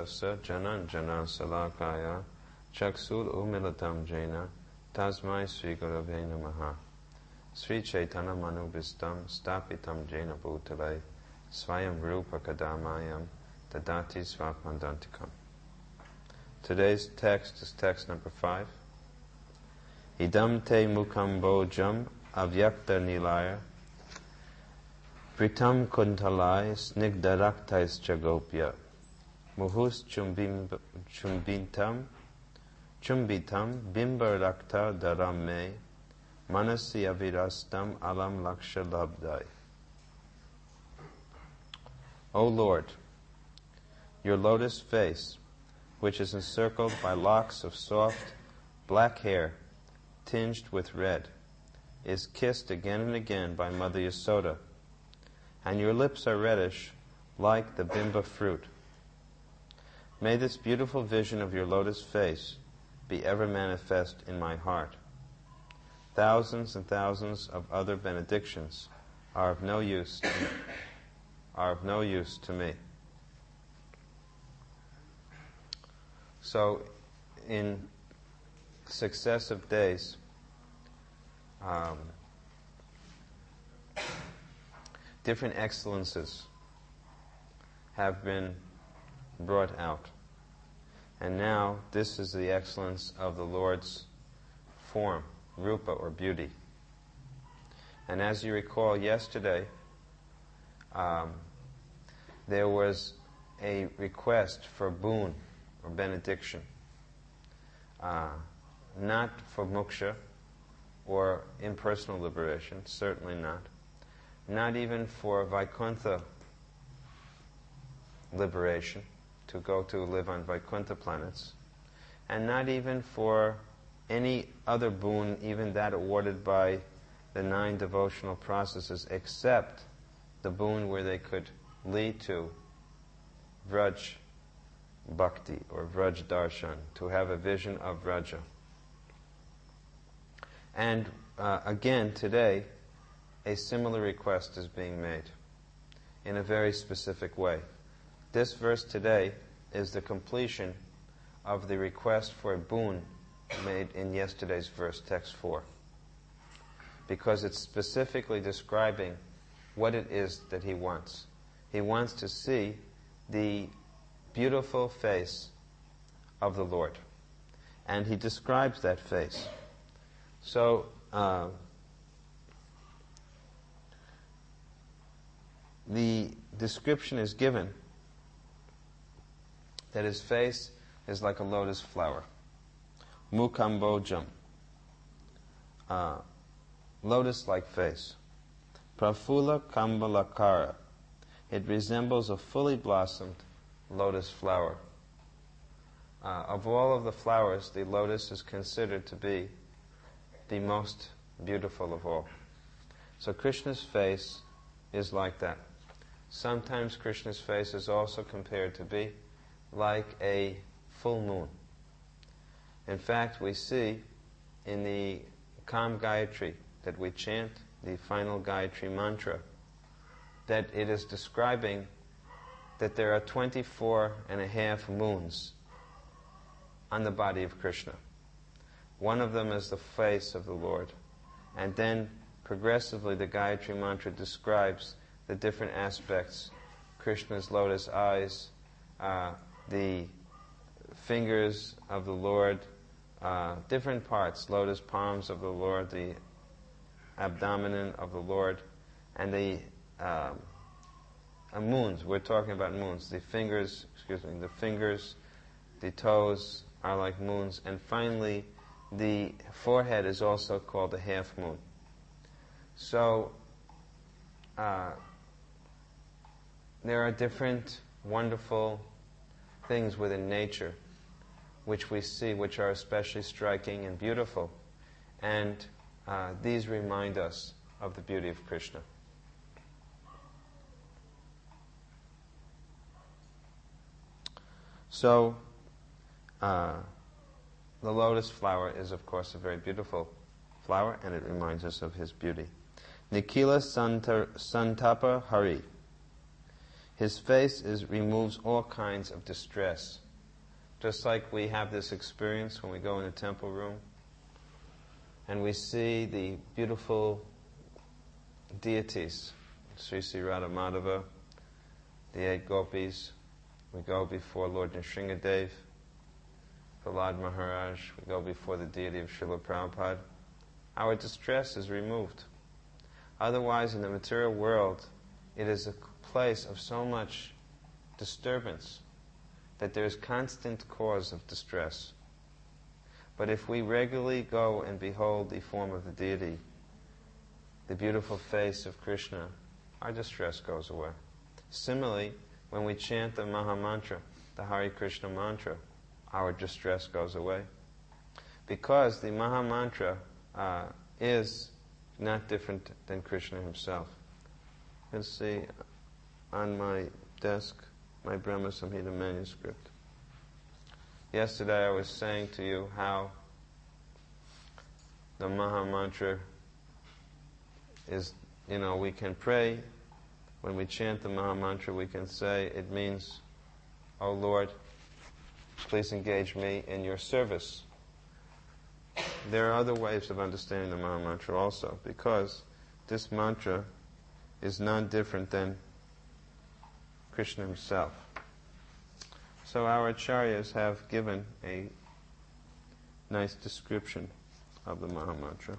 Buddhasa Jananjana Salakaya Chaksul Umilatam Jena Tasmai Sri Gurave Namaha Sri Chaitanya Manubhistam Stapitam Jena Bhutale Swayam Rupa Kadamayam Tadati Svapandantikam. Today's text is text number 5. Idam te mukam bojam avyakta nilaya Pritam kuntalai snigdaraktais chagopya Muhus chumbitam bimbarakta dharam me Manasi avirastam alam laksha labdai. O Lord, your lotus face, which is encircled by locks of soft black hair tinged with red, is kissed again and again by Mother Yasoda, and your lips are reddish like the bimba fruit. May this beautiful vision of your lotus face be ever manifest in my heart. Thousands and thousands of other benedictions are of no use to me. So, in successive days, different excellences have been brought out. And now, this is the excellence of the Lord's form, rupa, or beauty. And as you recall, yesterday, there was a request for boon, or benediction. Not for moksha, or impersonal liberation, certainly not. Not even for Vaikuntha liberation, to go to live on Vaikuntha planets, and not even for any other boon, even that awarded by the 9 devotional processes, except the boon where they could lead to Vraj Bhakti, or Vraj Darshan, to have a vision of Vraja. And again, today, a similar request is being made in a very specific way. This verse today is the completion of the request for a boon made in yesterday's verse, text 4. Because it's specifically describing what it is that he wants. He wants to see the beautiful face of the Lord. And he describes that face. So, the description is given that his face is like a lotus flower. Mukambojam. Lotus-like face. Prafula kambalakara. It resembles a fully blossomed lotus flower. Of all of the flowers, the lotus is considered to be the most beautiful of all. So Krishna's face is like that. Sometimes Krishna's face is also compared to be like a full moon. In fact, we see in the Kam Gayatri that we chant, the final Gayatri mantra, that it is describing that there are 24 and a half moons on the body of Krishna. One of them is the face of the Lord. And then progressively the Gayatri mantra describes the different aspects: Krishna's lotus eyes, the fingers of the Lord, different parts, lotus palms of the Lord, the abdomen of the Lord, and the moons. We're talking about moons. The fingers, the toes are like moons, and finally the forehead is also called a half moon. So there are different wonderful things within nature which we see, which are especially striking and beautiful, and these remind us of the beauty of Krishna. So the lotus flower is, of course, a very beautiful flower, and it reminds us of his beauty. Nikila Santapa Hari. His face removes all kinds of distress. Just like we have this experience when we go in a temple room and we see the beautiful deities, Sri Sri Radha Madhava, the 8 gopis. We go before Lord Nrsingadev, Prahlad Maharaj. We go before the deity of Srila Prabhupada. Our distress is removed. Otherwise, in the material world, it is a place of so much disturbance that there is constant cause of distress. But if we regularly go and behold the form of the deity, the beautiful face of Krishna, our distress goes away. Similarly, when we chant the Maha Mantra, the Hare Krishna mantra, our distress goes away. Because the Maha Mantra is not different than Krishna himself. You can see on my desk my Brahma Samhita manuscript. Yesterday I was saying to you how the Maha Mantra is, we can pray. When we chant the Maha Mantra, we can say, it means, "O Lord, please engage me in your service." There are other ways of understanding the Maha Mantra also, because this mantra is none different than Krishna himself. So our acharyas have given a nice description of the Maha Mantra.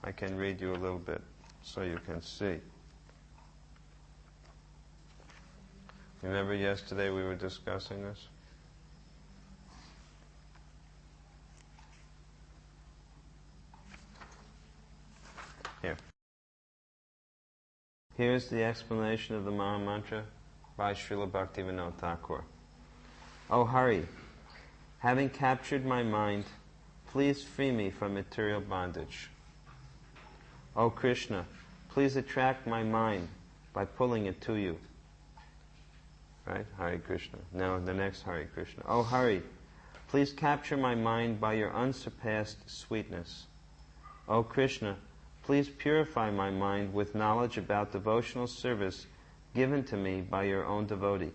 I can read you a little bit so you can see. Remember yesterday we were discussing this? Here. Here's the explanation of the Maha Mantra by Srila Bhaktivinoda Thakur. O Hari, having captured my mind, please free me from material bondage. O Krishna, please attract my mind by pulling it to you. Right? Hare Krishna. Now the next Hare Krishna. O Hari, please capture my mind by your unsurpassed sweetness. O Krishna, please purify my mind with knowledge about devotional service given to me by your own devotee.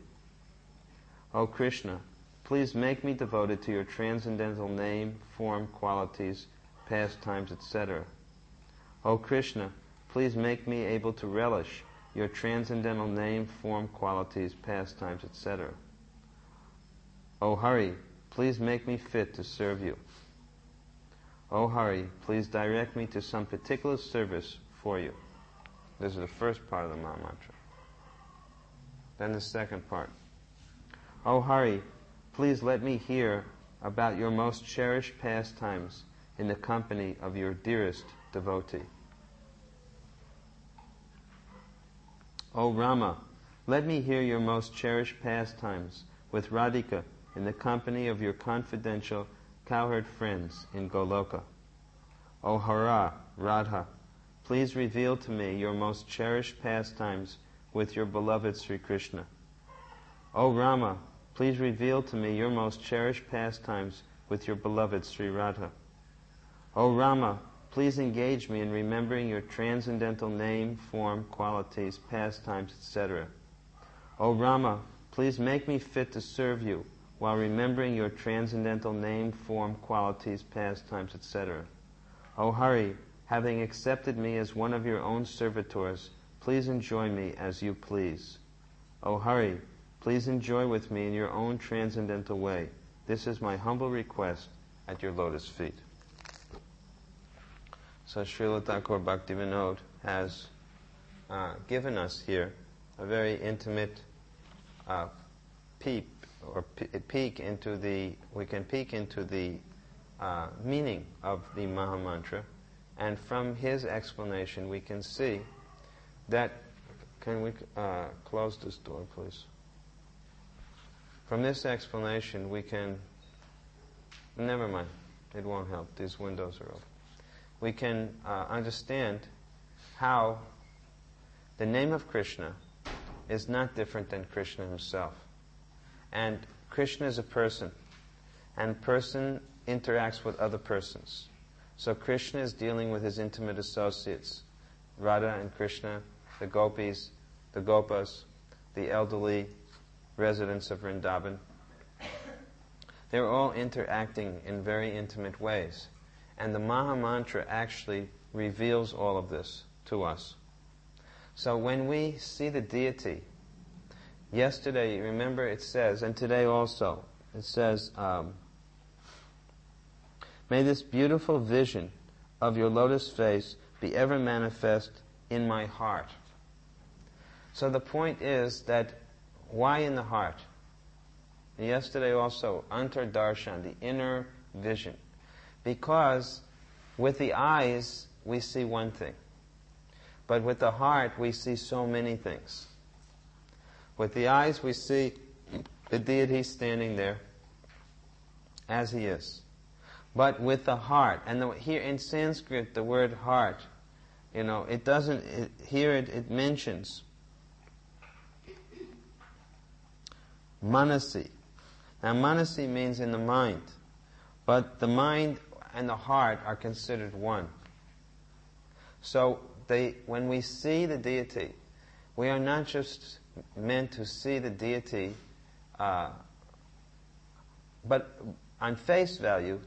O Krishna, please make me devoted to your transcendental name, form, qualities, pastimes, etc. O Krishna, please make me able to relish your transcendental name, form, qualities, pastimes, etc. O Hari, please make me fit to serve you. O Hari, please direct me to some particular service for you. This is the first part of the Maha Mantra. Then the second part. O Hari, please let me hear about your most cherished pastimes in the company of your dearest devotee. O Rama, let me hear your most cherished pastimes with Radhika in the company of your confidential cowherd friends in Goloka. O Hara, Radha, please reveal to me your most cherished pastimes with your beloved Sri Krishna. O Rama, please reveal to me your most cherished pastimes with your beloved Sri Radha. O Rama, please engage me in remembering your transcendental name, form, qualities, pastimes, etc. O Rama, please make me fit to serve you while remembering your transcendental name, form, qualities, pastimes, etc. O Hari, having accepted me as one of your own servitors, please enjoy me as you please. O Hari, please enjoy with me in your own transcendental way. This is my humble request at your lotus feet. So Srila Thakur Bhaktivinoda has given us here a very intimate peek into the meaning of the Maha Mantra, and from his explanation we can see that. Can we close this door, please? From this explanation we can. Never mind, it won't help. These windows are open. We can understand how the name of Krishna is not different than Krishna himself. And Krishna is a person, and person interacts with other persons. So Krishna is dealing with his intimate associates, Radha and Krishna, the gopis, the gopas, the elderly residents of Vrindavan. They're all interacting in very intimate ways. And the Maha Mantra actually reveals all of this to us. So when we see the deity, yesterday, remember it says, and today also, it says, may this beautiful vision of your lotus face be ever manifest in my heart. So the point is that, why in the heart? Yesterday also, Antar Darshan, the inner vision. Because with the eyes, we see one thing. But with the heart, we see so many things. With the eyes, we see the deity standing there as he is. But with the heart, and here in Sanskrit, the word heart, it doesn't, it mentions manasi. Now, manasi means in the mind, but the mind and the heart are considered one. So, when we see the deity, we are not just meant to see the deity, but on face value,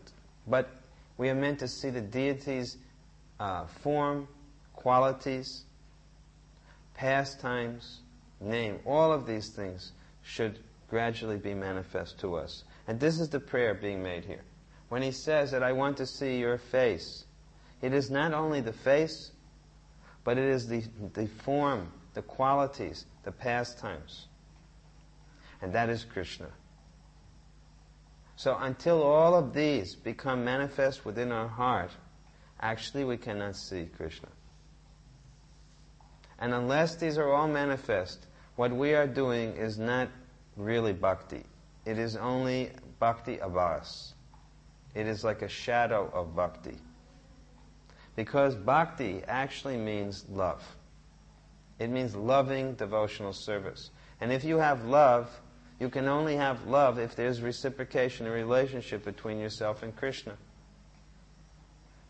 but we are meant to see the deity's form, qualities, pastimes, name. All of these things should gradually be manifest to us. And this is the prayer being made here. When he says that I want to see your face, it is not only the face, but it is the form, the qualities, the pastimes. And that is Krishna. So until all of these become manifest within our heart, actually we cannot see Krishna. And unless these are all manifest, what we are doing is not really bhakti. It is only bhakti avas. It is like a shadow of bhakti. Because bhakti actually means love. It means loving devotional service. And if you have love, you can only have love if there's reciprocation and relationship between yourself and Krishna.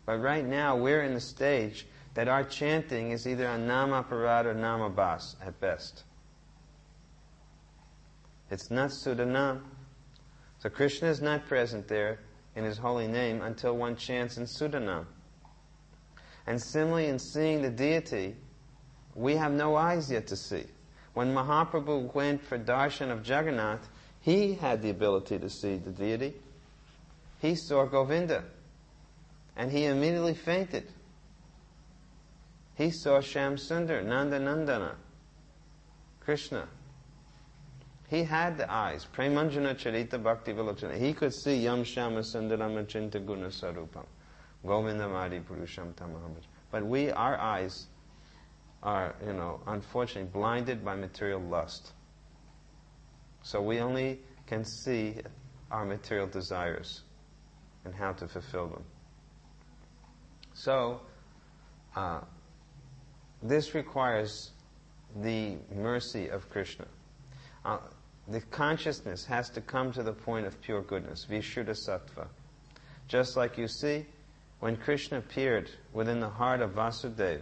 But right now, we're in the stage that our chanting is either a namaparad or namabas at best. It's not Sudanam. So Krishna is not present there in his holy name until one chants in Sudanam. And similarly, in seeing the deity, we have no eyes yet to see. When Mahaprabhu went for darshan of Jagannath, he had the ability to see the deity. He saw Govinda, and he immediately fainted. He saw Shamsundar, Nanda Nandana, Krishna. He had the eyes. Premanjana Charita Bhakti Vilachana. He could see Yam Shama Sundaram Achinta Guna Sarupam. Govindamadi Purusham Tamahamaj. But our eyes are, unfortunately blinded by material lust. So we only can see our material desires and how to fulfill them. So, this requires the mercy of Krishna. The consciousness has to come to the point of pure goodness, Vishuddha Sattva. Just like you see, when Krishna appeared within the heart of Vasudeva,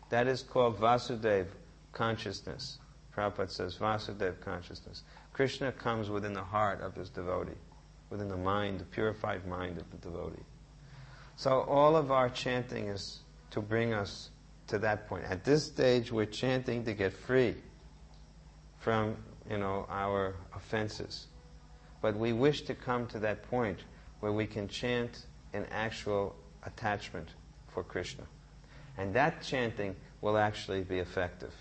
that is called Vasudeva consciousness. Prabhupada says Vasudeva consciousness. Krishna comes within the heart of his devotee, within the mind, the purified mind of the devotee. So all of our chanting is to bring us to that point. At this stage, we're chanting to get free from, our offenses. But we wish to come to that point where we can chant in actual attachment for Krishna. And that chanting will actually be effective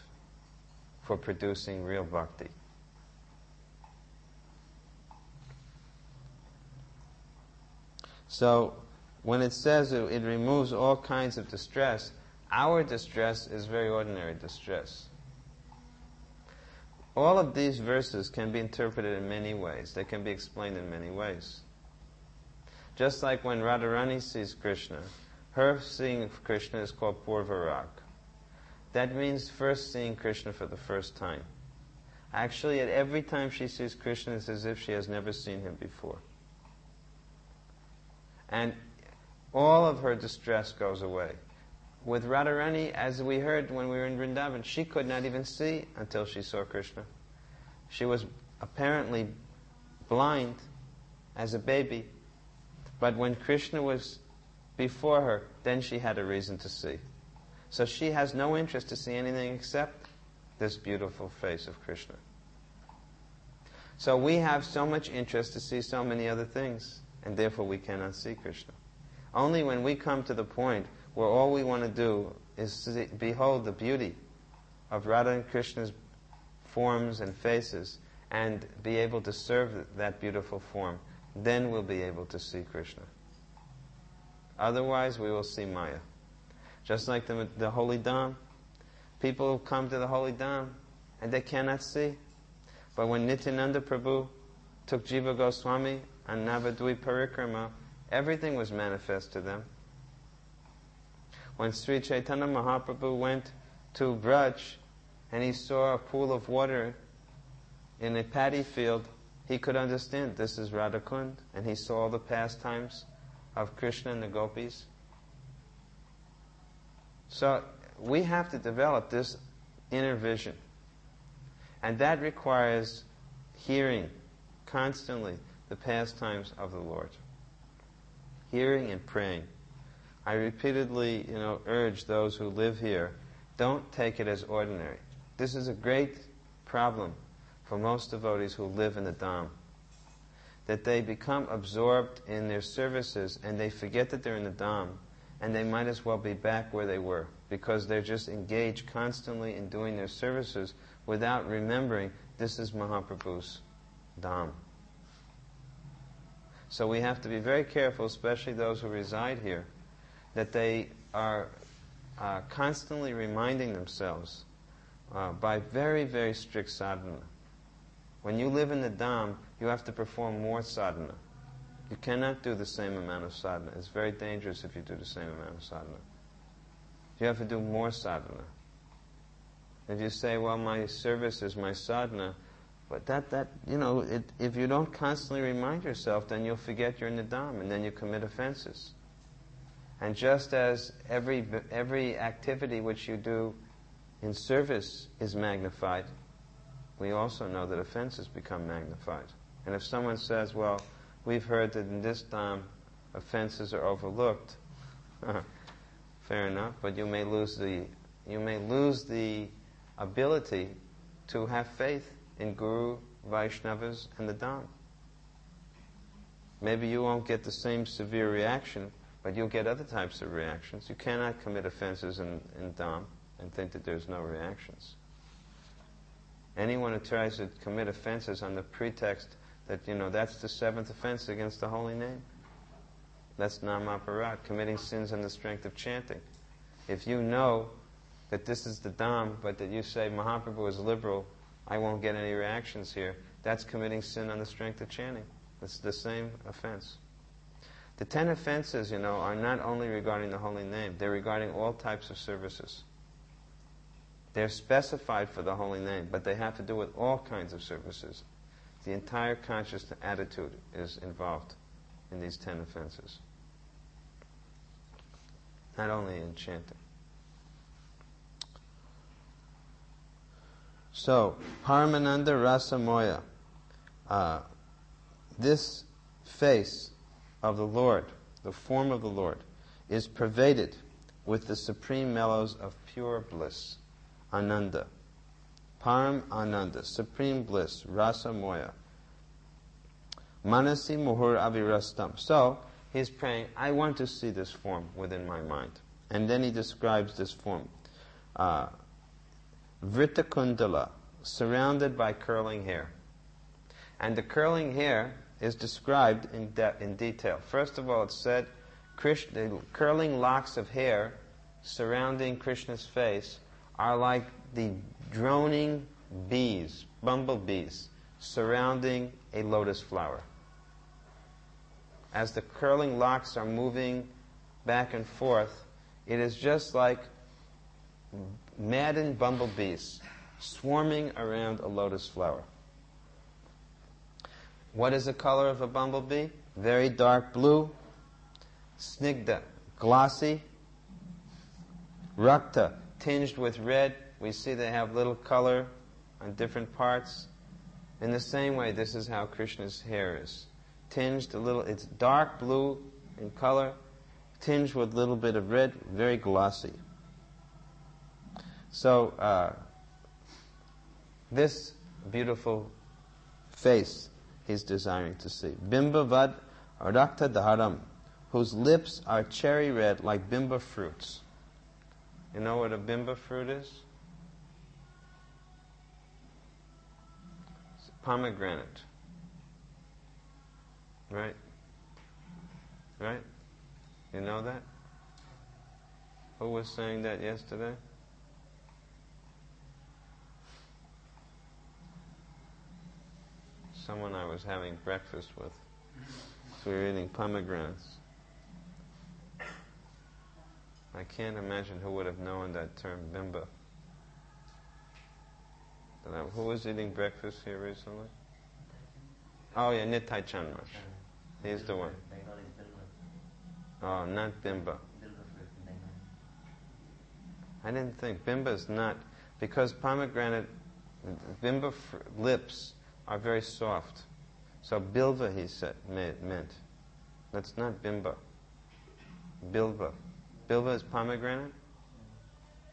for producing real bhakti. So, when it says it removes all kinds of distress, our distress is very ordinary distress. All of these verses can be interpreted in many ways. They can be explained in many ways. Just like when Radharani sees Krishna, her seeing Krishna is called Purvarag. That means first seeing Krishna for the first time. Actually, at every time she sees Krishna, it's as if she has never seen him before. And all of her distress goes away. With Radharani, as we heard when we were in Vrindavan, she could not even see until she saw Krishna. She was apparently blind as a baby, but when Krishna was before her, then she had a reason to see. So she has no interest to see anything except this beautiful face of Krishna. So we have so much interest to see so many other things, and therefore we cannot see Krishna. Only when we come to the point where all we want to do is behold the beauty of Radha and Krishna's forms and faces and be able to serve that beautiful form, then we'll be able to see Krishna. Otherwise, we will see Maya. Just like the Holy Dham. People come to the Holy Dham and they cannot see. But when Nityananda Prabhu took Jiva Goswami on Navadvip Parikrama, everything was manifest to them. When Sri Chaitanya Mahaprabhu went to Braj and he saw a pool of water in a paddy field, he could understand this is Radhakund, and he saw all the pastimes of Krishna and the gopis. So we have to develop this inner vision. And that requires hearing constantly the pastimes of the Lord. Hearing and praying. I repeatedly, urge those who live here, don't take it as ordinary. This is a great problem for most devotees who live in the Dham. That they become absorbed in their services and they forget that they're in the Dham, and they might as well be back where they were, because they're just engaged constantly in doing their services without remembering this is Mahaprabhu's Dham. So we have to be very careful, especially those who reside here, that they are constantly reminding themselves by very, very strict sadhana. When you live in the Dham, you have to perform more sadhana. You cannot do the same amount of sadhana. It's very dangerous if you do the same amount of sadhana. You have to do more sadhana. If you say, well, my service is my sadhana, but if you don't constantly remind yourself, then you'll forget you're in the Dham, and then you commit offenses. And just as every activity which you do in service is magnified, we also know that offenses become magnified. And if someone says, well, we've heard that in this Dham offenses are overlooked, fair enough, but you may lose the ability to have faith in Guru, Vaishnavas, and the Dham. Maybe you won't get the same severe reaction, but you'll get other types of reactions. You cannot commit offenses in Dham and think that there's no reactions. Anyone who tries to commit offenses on the pretext that, that's the seventh offense against the holy name. That's namaparat, committing sins on the strength of chanting. If you know that this is the Dham, but that you say Mahaprabhu is liberal, I won't get any reactions here, that's committing sin on the strength of chanting. It's the same offense. The 10 offenses, are not only regarding the holy name, they're regarding all types of services. They're specified for the holy name, but they have to do with all kinds of services. The entire conscious attitude is involved in these 10 offenses. Not only in chanting. So, Paramananda Rasamoya. This face of the Lord, the form of the Lord, is pervaded with the supreme mellows of pure bliss. Ananda. Param Ananda, supreme bliss, Rasa Moya. Manasi Muhur Avirastam. So, he's praying, I want to see this form within my mind. And then he describes this form. Vritakundala, surrounded by curling hair. And the curling hair is described in detail. First of all, it's said, the curling locks of hair surrounding Krishna's face are like the droning bees, bumblebees, surrounding a lotus flower. As the curling locks are moving back and forth, it is just like maddened bumblebees swarming around a lotus flower. What is the color of a bumblebee? Very dark blue, snigdha, glossy, rakta, tinged with red. We see they have little color on different parts. In the same way, this is how Krishna's hair is. Tinged a little, it's dark blue in color, tinged with a little bit of red, very glossy. So, this beautiful face he's desiring to see. Bimbavad Arakta Dharam, whose lips are cherry red like bimba fruits. You know what a bimba fruit is? It's pomegranate. Right? Right? You know that? Who was saying that yesterday? Someone I was having breakfast with. So we were eating pomegranates. I can't imagine who would have known that term, bimba. Who was eating breakfast here recently? Oh yeah, Nitai Chandra. He's the one. Oh, not bimba. I didn't think. Bimba is not, because pomegranate, bimba lips are very soft. So bilva, he said, meant. That's not bimba. Bilva. Bilva is pomegranate?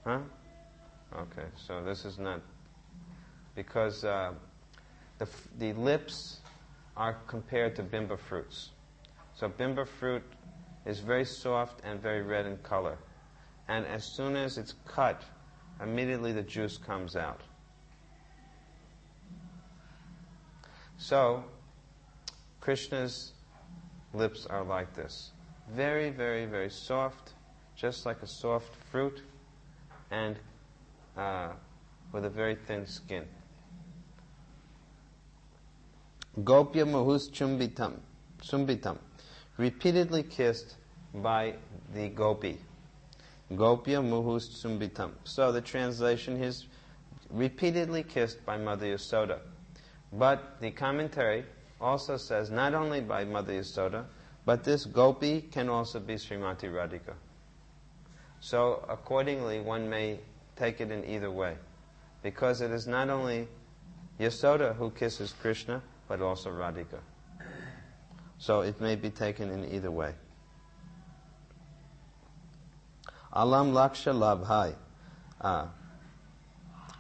Huh? Okay, so this is not, because the lips are compared to bimba fruits. So bimba fruit is very soft and very red in color. And as soon as it's cut, immediately the juice comes out. So, Krishna's lips are like this. Very, very, very soft, just like a soft fruit, and with a very thin skin. Gopya Mahus Chumbitam, repeatedly kissed by the gopi. Gopya Muhus Chumbitam. So the translation is repeatedly kissed by Mother Yasoda. But the commentary also says not only by Mother Yasoda, but this gopi can also be Srimati Radhika. So accordingly, one may take it in either way, because it is not only Yasoda who kisses Krishna, but also Radhika. So it may be taken in either way. Alam Laksha Labhai.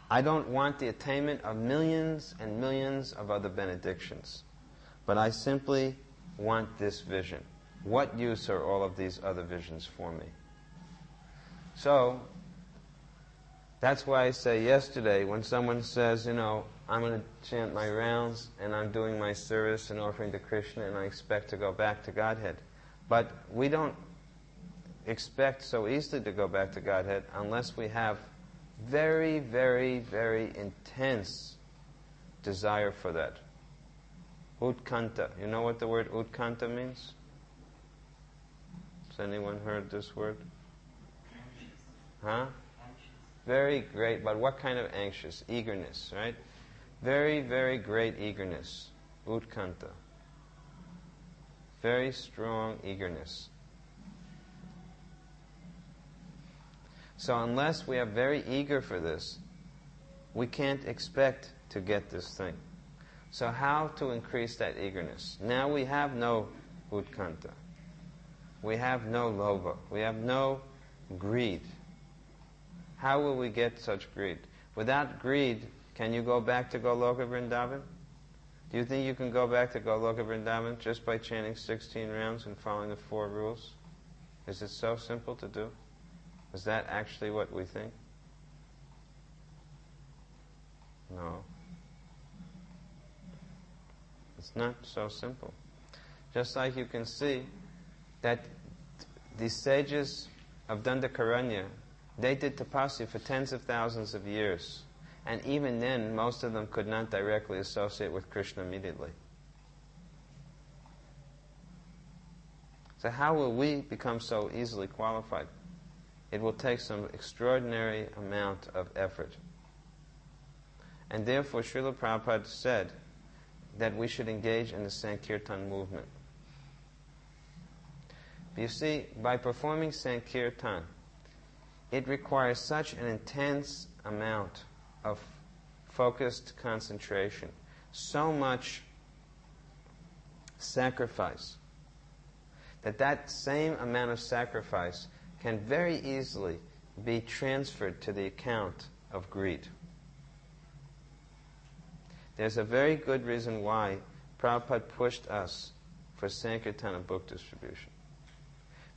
I don't want the attainment of millions and millions of other benedictions, but I simply want this vision. What use are all of these other visions for me? So, that's why I say yesterday, when someone says, I'm going to chant my rounds, and I'm doing my service and offering to Krishna, and I expect to go back to Godhead. But we don't expect so easily to go back to Godhead unless we have very, very, very intense desire for that. Utkanta. You know what the word utkanta means? Has anyone heard this word? Huh? Very great, but what kind of anxious? Eagerness, right? Very, very great eagerness. Utkanta. Very strong eagerness. So unless we are very eager for this, we can't expect to get this thing. So how to increase that eagerness? Now we have no utkanta. We have no lobha. We have no greed. How will we get such greed? Without greed, can you go back to Goloka Vrindavan? Do you think you can go back to Goloka Vrindavan just by chanting 16 rounds and following the 4 rules? Is it so simple to do? Is that actually what we think? No. It's not so simple. Just like you can see that the sages of Dandakaranya, they did tapasya for tens of thousands of years. And even then, most of them could not directly associate with Krishna immediately. So how will we become so easily qualified? It will take some extraordinary amount of effort. And therefore, Srila Prabhupada said that we should engage in the Sankirtan movement. You see, by performing Sankirtan, it requires such an intense amount of focused concentration so much sacrifice that same amount of sacrifice can very easily be transferred to the account of greed. There's a very good reason why Prabhupada pushed us for Sankirtana book distribution.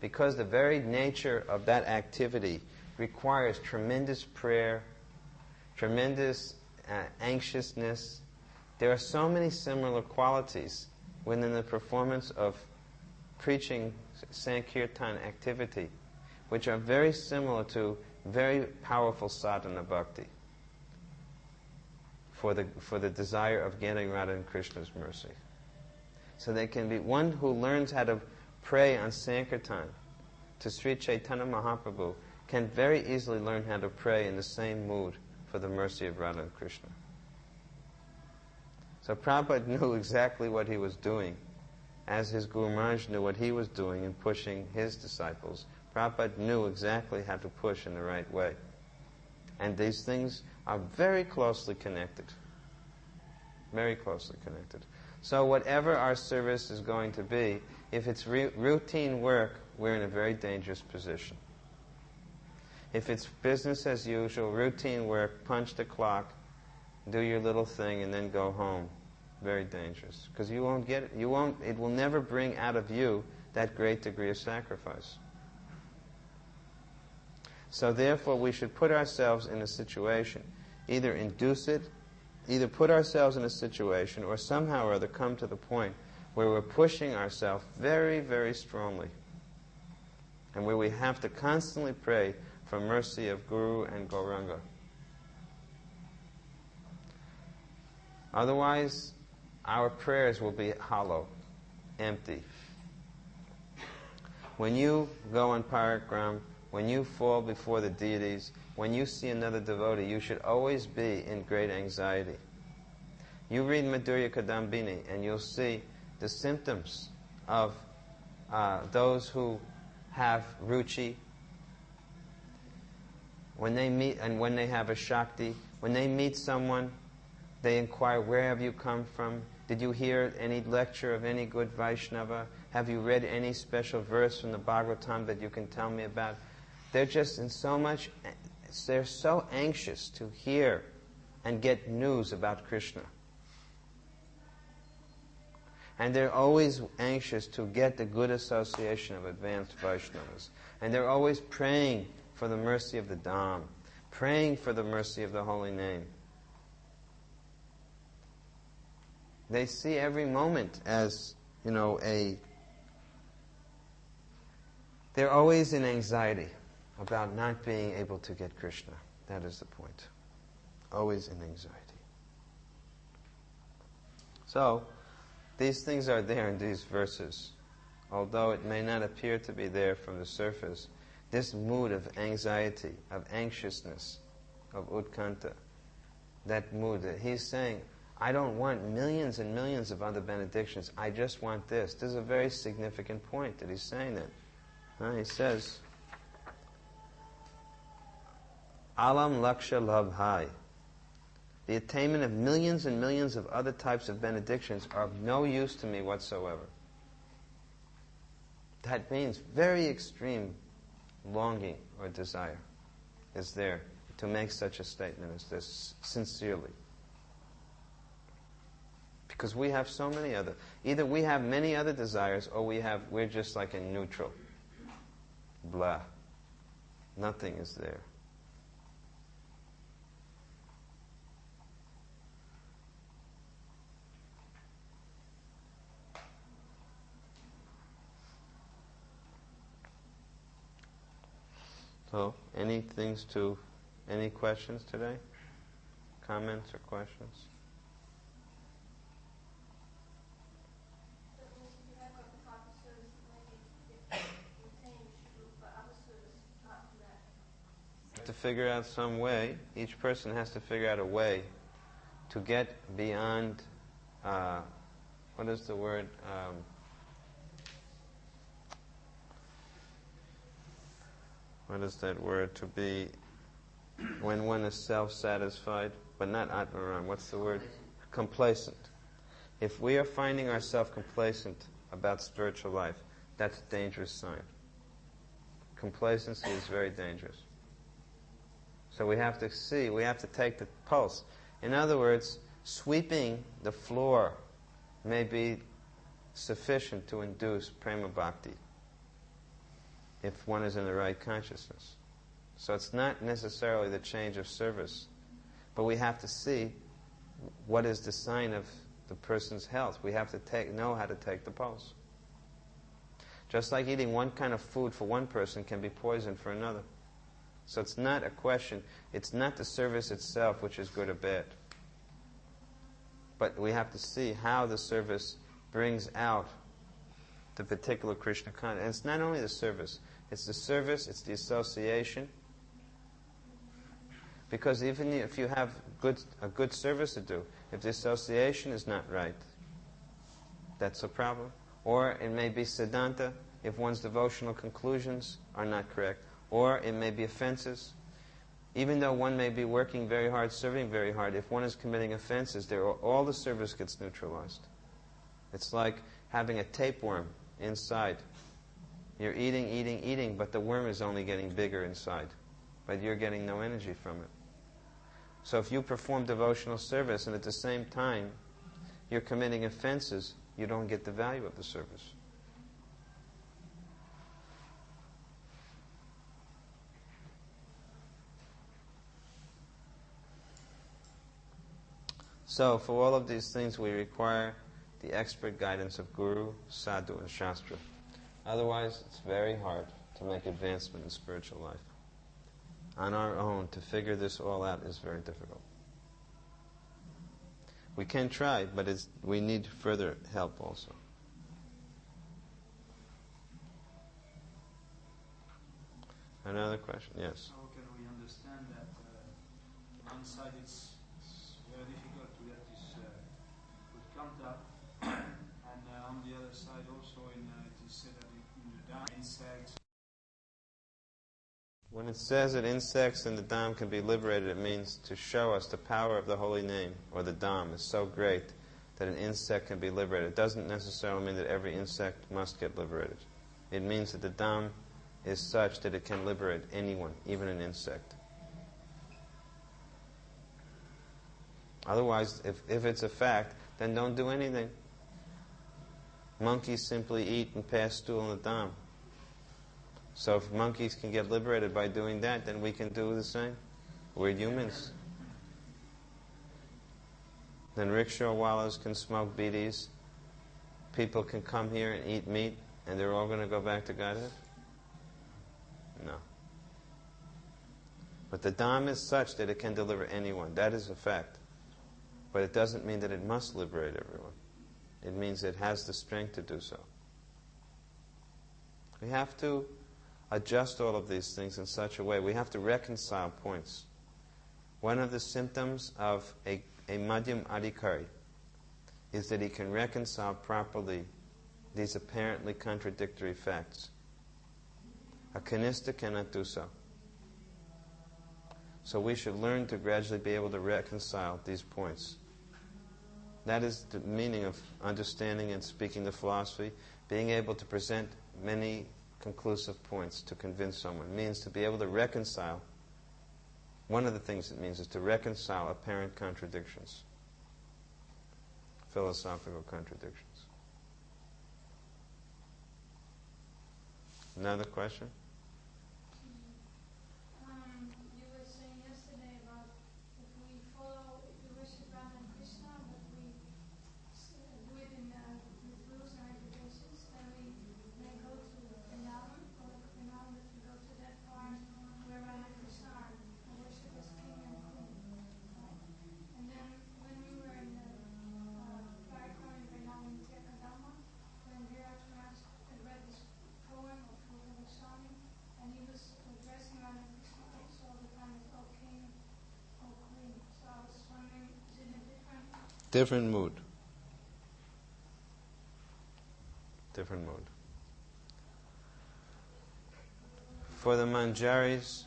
Because the very nature of that activity requires tremendous prayer, tremendous anxiousness. There are so many similar qualities within the performance of preaching Sankirtan activity, which are very similar to very powerful sadhana bhakti for the desire of getting Radha and Krishna's mercy. So they can be one who learns how to pray on Sankirtan to Sri Chaitanya Mahaprabhu can very easily learn how to pray in the same mood for the mercy of Radha and Krishna. So Prabhupada knew exactly what he was doing, as his Guru Maharaj knew what he was doing in pushing his disciples. Prabhupada knew exactly how to push in the right way. And these things are very closely connected. Very closely connected. So whatever our service is going to be, if it's routine work, we're in a very dangerous position. If it's business as usual, routine work, punch the clock, do your little thing, and then go home, very dangerous. Because you won't get it. It will never bring out of you that great degree of sacrifice. So therefore, we should put ourselves in a situation, either induce it, either put ourselves in a situation, or somehow or other come to the point where we're pushing ourselves very, very strongly, and where we have to constantly pray for mercy of Guru and Gauranga. Otherwise, our prayers will be hollow, empty. When you go on parigram, when you fall before the deities, when you see another devotee, you should always be in great anxiety. You read Madhurya Kadambini and you'll see the symptoms of those who have ruchi. When they meet and when they have a shakti, when they meet someone, they inquire, where have you come from? Did you hear any lecture of any good Vaishnava? Have you read any special verse from the Bhagavatam that you can tell me about? They're just in so much, they're so anxious to hear and get news about Krishna. And they're always anxious to get the good association of advanced Vaishnavas. And they're always praying for the mercy of the Dham, praying for the mercy of the holy name. They see every moment as, they're always in anxiety about not being able to get Krishna. That is the point. Always in anxiety. So, these things are there in these verses. Although it may not appear to be there from the surface, this mood of anxiety, of anxiousness, of utkanta, that mood that he's saying, I don't want millions and millions of other benedictions, I just want this. This is a very significant point that he's saying that. He says, Alam Laksha Labhai. The attainment of millions and millions of other types of benedictions are of no use to me whatsoever. That means very extreme longing or desire is there to make such a statement as this sincerely. Because we have so many other, either we have many other desires or we're just like in neutral. Blah. Nothing is there. So, any questions today? Comments or questions? To figure out some way, each person has to figure out a way to get beyond, what is the word? What is that word? To be, when one is self-satisfied, but not Atmaram. What's the word? complacent. If we are finding ourselves complacent about spiritual life, that's a dangerous sign. Complacency is very dangerous. So we have to see, we have to take the pulse. In other words, sweeping the floor may be sufficient to induce prema bhakti if one is in the right consciousness. So it's not necessarily the change of service, but we have to see what is the sign of the person's health. We have to know how to take the pulse. Just like eating one kind of food for one person can be poison for another. So it's not a question, it's not the service itself which is good or bad. But we have to see how the service brings out the particular Krishna content. And it's not only the service, it's the association. Because even if you have a good service to do, if the association is not right, that's a problem. Or it may be siddhanta, if one's devotional conclusions are not correct. Or it may be offenses. Even though one may be working very hard, serving very hard, if one is committing offenses, all the service gets neutralized. It's like having a tapeworm inside. You're eating, but the worm is only getting bigger inside. But you're getting no energy from it. So if you perform devotional service and at the same time you're committing offenses, you don't get the value of the service. So for all of these things we require the expert guidance of Guru, Sadhu and Shastra. Otherwise it's very hard to make advancement in spiritual life. On our own, to figure this all out is very difficult. We can try, but we need further help also. Another question? Yes. How can we understand that on one side it's very difficult to get this good contact, and on the other side also it is said that in the Dhamma insects. When it says that insects in the Dham can be liberated, it means to show us the power of the holy name, or the Dham, is so great that an insect can be liberated. It doesn't necessarily mean that every insect must get liberated. It means that the Dham is such that it can liberate anyone, even an insect. Otherwise, if it's a fact, then don't do anything. Monkeys simply eat and pass stool in the Dham. So if monkeys can get liberated by doing that, then we can do the same. We're humans. Then rickshawwallas can smoke bidis. People can come here and eat meat, and they're all going to go back to Godhead? No. But the Dham is such that it can deliver anyone. That is a fact. But it doesn't mean that it must liberate everyone. It means it has the strength to do so. We have to adjust all of these things in such a way. We have to reconcile points. One of the symptoms of a Madhyam Adhikari is that he can reconcile properly these apparently contradictory facts. A Kanistha cannot do so. So we should learn to gradually be able to reconcile these points. That is the meaning of understanding and speaking the philosophy, being able to present many conclusive points to convince someone. It means to be able to reconcile. One of the things it means is to reconcile apparent contradictions, philosophical contradictions. Another question? You were saying yesterday about if we follow, if we worship Radha and Krishna, but we do it with rules and regulations, then we may go to Vrindavan, or Vrindavan, if we go to that part where Radha and Krishna are worship as king and queen. Right? And then when we were in the Varikon in Vrindavan, Yugadharma, when Viraj Maharaj read this poem of Goswami, and he was addressing Radha and Krishna also all the time as, "Oh king, oh queen." So I was wondering, is it a Different mood. Different mood. For the Manjaris,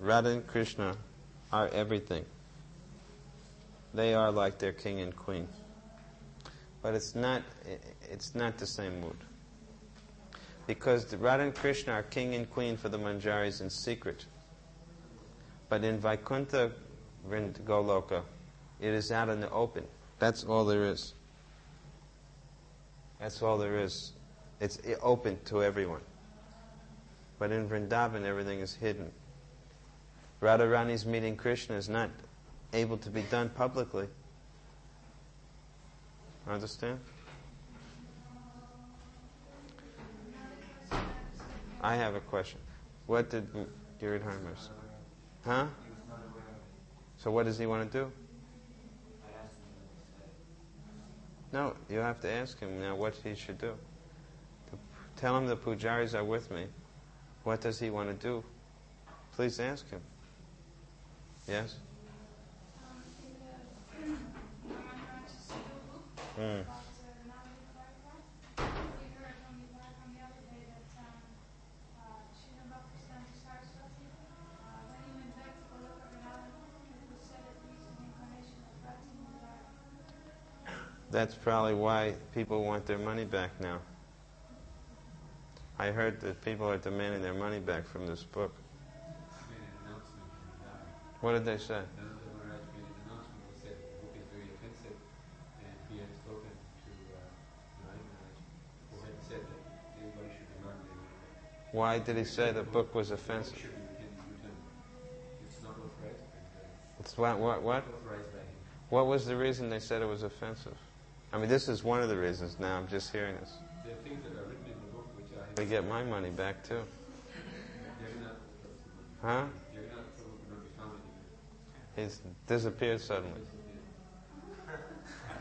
Radha and Krishna are everything. They are like their king and queen. But it's not the same mood. Because the Radha and Krishna are king and queen for the Manjaris in secret. But in Vaikuntha Goloka, it is out in the open. That's all there is. That's all there is. It's open to everyone. But in Vrindavan, everything is hidden. Radharani's meeting Krishna is not able to be done publicly. Understand? I have a question. What did Yugadharma say? Huh? So what does he want to do? No, you have to ask him now what he should do. Tell him the pujaris are with me. What does he want to do? Please ask him. Yes? Mm. That's probably why people want their money back now. I heard that people are demanding their money back from this book. What did they say? Why did he say the book was offensive? It's what? What was the reason they said it was offensive? I mean, this is one of the reasons. Now I'm just hearing this. There are things that are written in the book which I get my money back too. Huh? He's disappeared suddenly.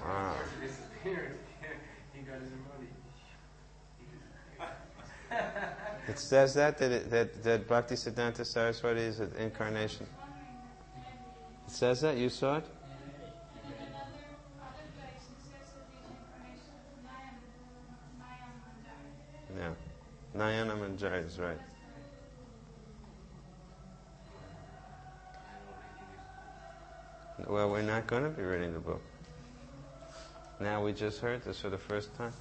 Wow. He disappeared. He got his money. It says that Bhaktisiddhanta Saraswati is an incarnation. It says that? You saw it? Yeah. Nayana Manjari is right. Well, we're not going to be reading the book. Now we just heard this for the first time.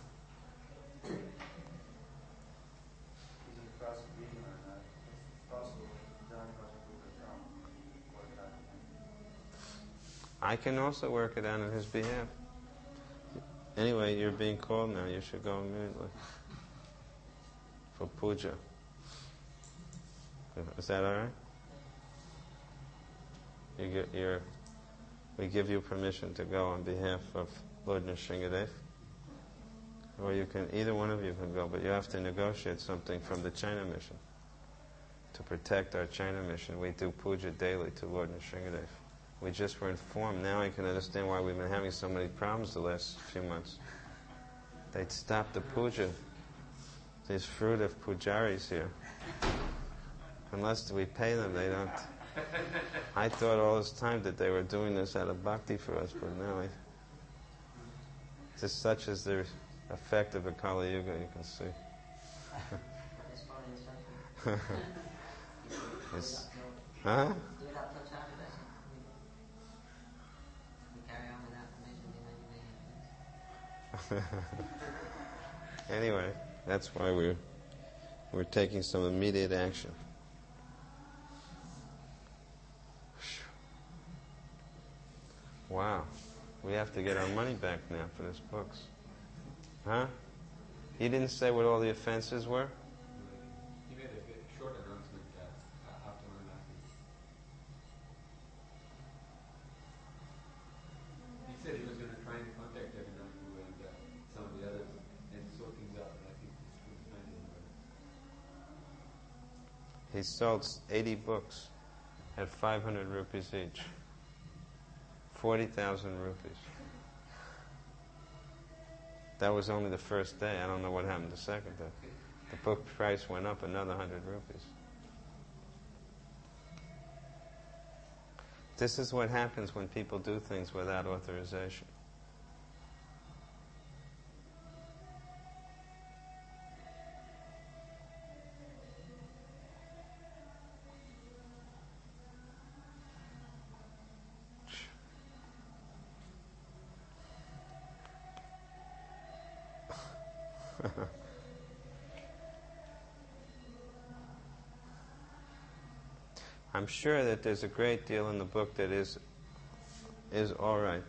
I can also work it out on his behalf. Anyway, you're being called now. You should go immediately for puja. Is that all right? We give you permission to go on behalf of Lord Nrsingadev. Or you can, either one of you can go, but you have to negotiate something from the China mission. To protect our China mission, we do puja daily to Lord Nrsingadev. We just were informed. Now I can understand why we've been having so many problems the last few months. They'd stop the puja. These fruitive pujaris here. Unless we pay them, they don't. I thought all this time that they were doing this out of bhakti for us, but now just such is the effect of the Kali Yuga, you can see. It's, huh? Anyway, that's why we're taking some immediate action. Wow, we have to get our money back now for this books. Huh? He didn't say what all the offenses were? He made a short announcement after my last meeting. He said he was going to try and contact Jagannath and some of the others and sort things out, but I think he's going to find anybody. He sold 80 books at 500 rupees each. 40,000 rupees. That was only the first day. I don't know what happened the second day. The book price went up another 100 rupees. This is what happens when people do things without authorization. I'm sure that there's a great deal in the book that is all right.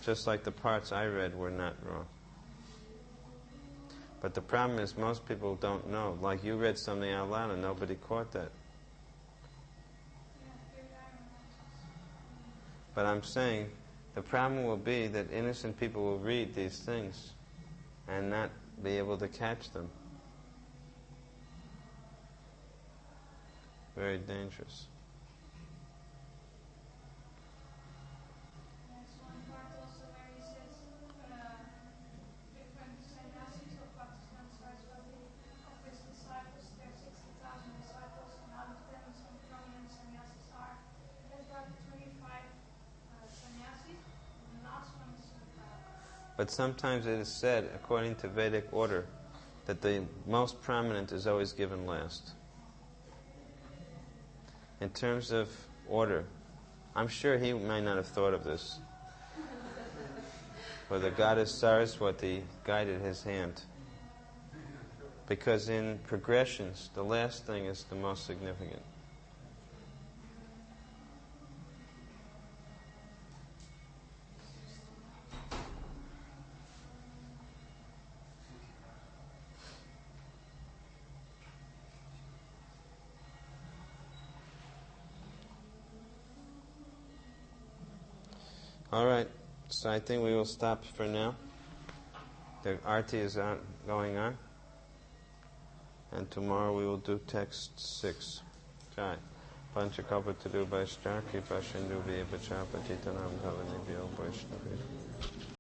Just like the parts I read were not wrong. But the problem is most people don't know. Like you read something out loud and nobody caught that. But I'm saying the problem will be that innocent people will read these things and not be able to catch them. Very dangerous. There's one part also where he says different sannyasis or Pakistan Saraswati of his disciples. There are 60,000 disciples, and out of them some prominent sannyasis are. There's about 25 sannyasis, and the last one is But sometimes it is said, according to Vedic order, that the most prominent is always given last. In terms of order, I'm sure he might not have thought of this. Or the goddess Saraswati guided his hand. Because in progressions, the last thing is the most significant. All right, so I think we will stop for now. The arti is going on. And tomorrow we will do text 6. Jai. Panchakalpaturu Vaishnav Kripa Sindhu Vyeva Chapatitanam Dhavanebhyo Vaishnavi.